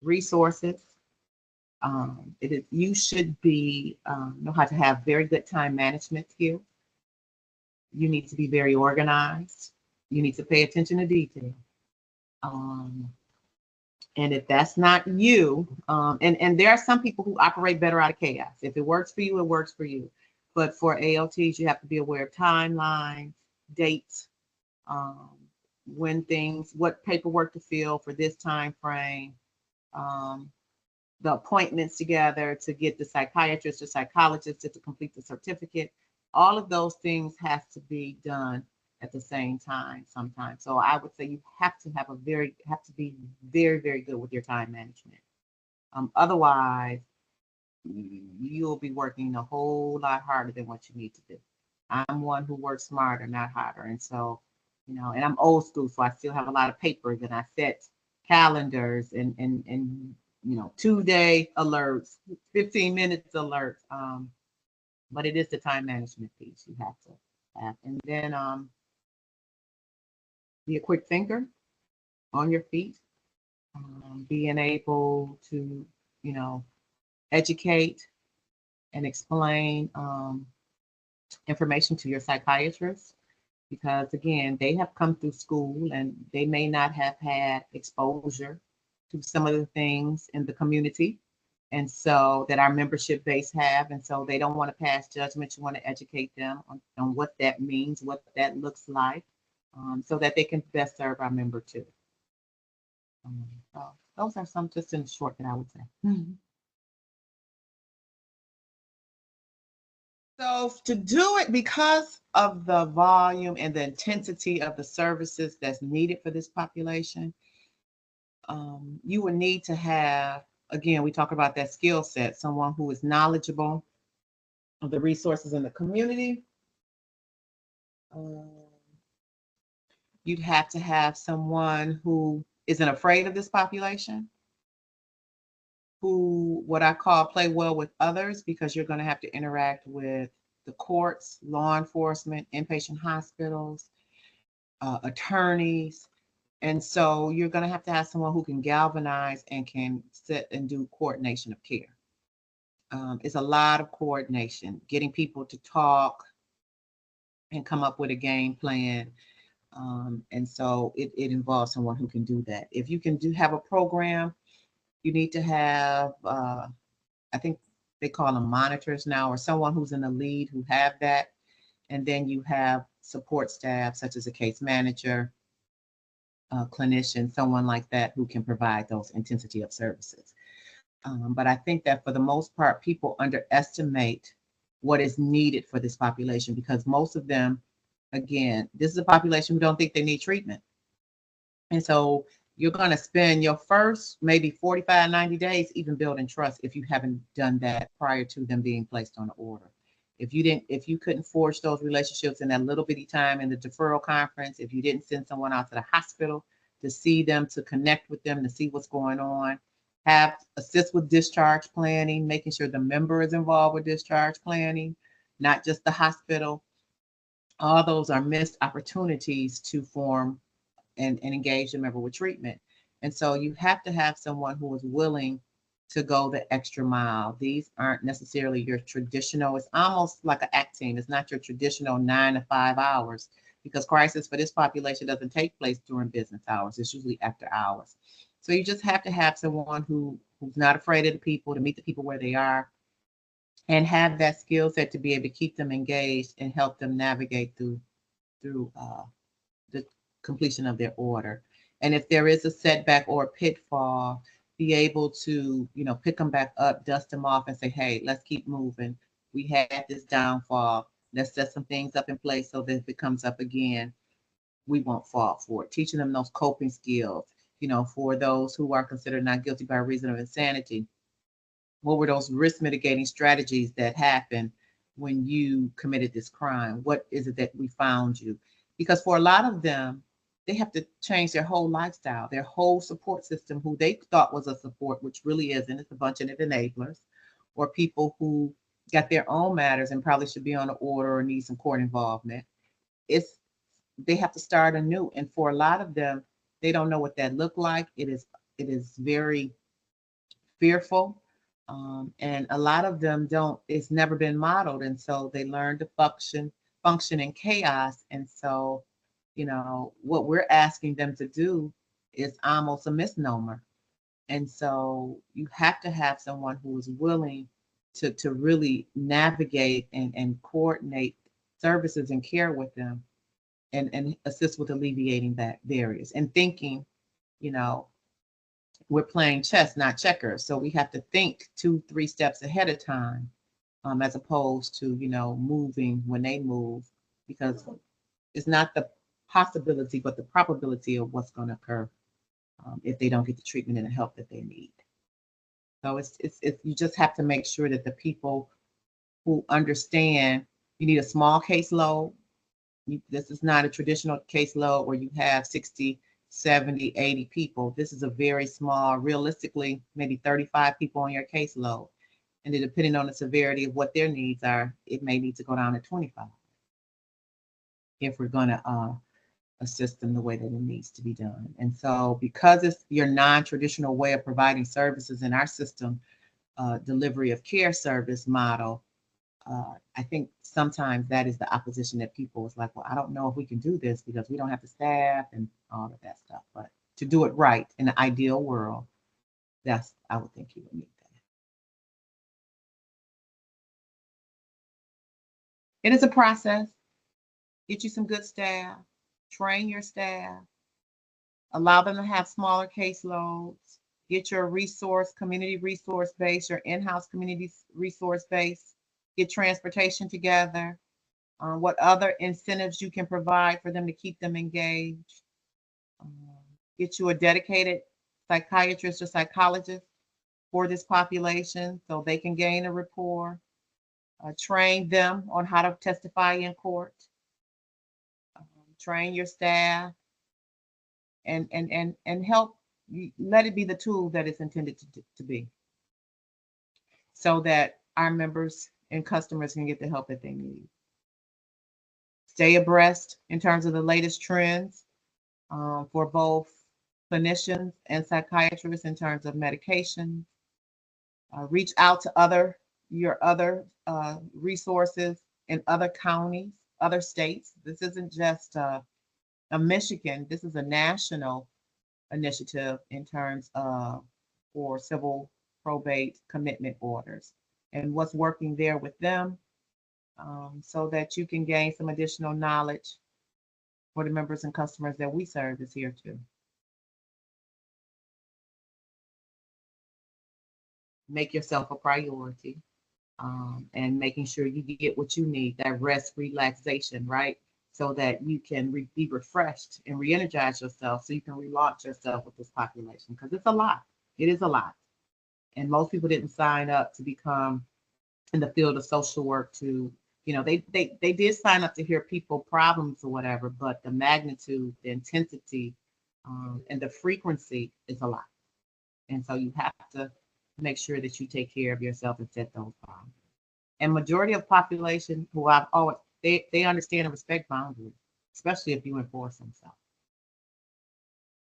resources. You should be know how to have very good time management skills. You need to be very organized. You need to pay attention to detail. Um, and if that's not you, and there are some people who operate better out of chaos. If it works for you, it works for you. But for AOTs, you have to be aware of timelines, dates, um, when things, what paperwork to fill for this time frame, um, the appointments together to get the psychiatrist or psychologist to complete the certificate. All of those things have to be done at the same time sometimes. So I would say you have to have to be very, very good with your time management. Otherwise, you'll be working a whole lot harder than what you need to do. I'm one who works smarter, not harder. And so, and I'm old school, so I still have a lot of papers and I set calendars and 2-day alerts, 15 minutes alerts. But it is the time management piece you have to have. And then be a quick thinker on your feet, being able to, you know, educate and explain information to your psychiatrist because again they have come through school and they may not have had exposure to some of the things in the community and so that our membership base have and so they don't want to pass judgment. You want to educate them on what that means, what that looks like, so that they can best serve our member too. So those are some just in short that I would say. So to do it, because of the volume and the intensity of the services that's needed for this population, you would need to have, again, we talk about that skill set, someone who is knowledgeable of the resources in the community. Um, you'd have to have someone who isn't afraid of this population, who what I call play well with others, because you're going to have to interact with the courts, law enforcement, inpatient hospitals, attorneys. And so you're going to have someone who can galvanize and can sit and do coordination of care. It's a lot of coordination, getting people to talk and come up with a game plan. And so it involves someone who can do that. If you can have a program, you need to have, I think they call them monitors now, or someone who's in the lead who have that. And then you have support staff, such as a case manager, clinician, someone like that who can provide those intensity of services. But I think that for the most part, people underestimate what is needed for this population because most of them, again, this is a population who don't think they need treatment. And so you're going to spend your first maybe 45, 90 days even building trust if you haven't done that prior to them being placed on the order. If you couldn't forge those relationships in that little bitty time in the deferral conference, if you didn't send someone out to the hospital to see them, to connect with them, to see what's going on, assist with discharge planning, making sure the member is involved with discharge planning, not just the hospital. All those are missed opportunities to form and engage the member with treatment. And so you have to have someone who is willing to go the extra mile. These aren't necessarily your traditional, it's almost like an act team. It's not your traditional 9 to 5 hours because crisis for this population doesn't take place during business hours. It's usually after hours. So you just have to have someone who's not afraid of the people, to meet the people where they are, and have that skill set to be able to keep them engaged and help them navigate through the completion of their order. And if there is a setback or a pitfall, be able to, pick them back up, dust them off, and say, hey, let's keep moving. We had this downfall. Let's set some things up in place so that if it comes up again, we won't fall for it. Teaching them those coping skills, for those who are considered not guilty by reason of insanity. What were those risk mitigating strategies that happened when you committed this crime? What is it that we found you? Because for a lot of them, they have to change their whole lifestyle, their whole support system, who they thought was a support, which really isn't. It's a bunch of enablers or people who got their own matters and probably should be on the order or need some court involvement. They have to start anew. And for a lot of them, they don't know what that looked like. It is very fearful. And a lot of them don't, it's never been modeled. And so they learn to function in chaos. And so, what we're asking them to do is almost a misnomer. And so you have to have someone who is willing to really navigate and coordinate services and care with them and assist with alleviating that barriers and thinking, you know, we're playing chess, not checkers. So we have to think 2, 3 steps ahead of time, as opposed to, moving when they move, because it's not the possibility, but the probability of what's going to occur if they don't get the treatment and the help that they need. So it's you just have to make sure that the people who understand you need a small caseload. This is not a traditional caseload where you have 60, 70, 80 people. This is a very small, realistically, maybe 35 people on your caseload. And then depending on the severity of what their needs are, it may need to go down to 25 if we're going to assist them the way that it needs to be done. And so because it's your non-traditional way of providing services in our system, delivery of care service model, I think sometimes that is the opposition that people is like, well, I don't know if we can do this because we don't have the staff and all of that stuff. But to do it right in the ideal world, I would think you would need that. It is a process. Get you some good staff, train your staff, allow them to have smaller caseloads, get your community resource base, your in-house community resource base, get transportation together, what other incentives you can provide for them to keep them engaged, get you a dedicated psychiatrist or psychologist for this population so they can gain a rapport, train them on how to testify in court, train your staff, and help let it be the tool that it's intended to be, so that our members and customers can get the help that they need. Stay abreast in terms of the latest trends for both clinicians and psychiatrists in terms of medication. Reach out to your other resources in other counties, other states. This isn't just a Michigan. This is a national initiative in terms of for civil probate commitment orders and what's working there with them, so that you can gain some additional knowledge for the members and customers that we serve is here too. Make yourself a priority, and making sure you get what you need, that rest, relaxation, right? So that you can be refreshed and re-energize yourself so you can relaunch yourself with this population, because it's a lot. It is a lot. And most people didn't sign up to become in the field of social work to, they did sign up to hear people problems or whatever, but the magnitude, the intensity, and the frequency is a lot. And so you have to make sure that you take care of yourself and set those boundaries. And majority of population who I've always, they understand and respect boundaries, especially if you enforce them. So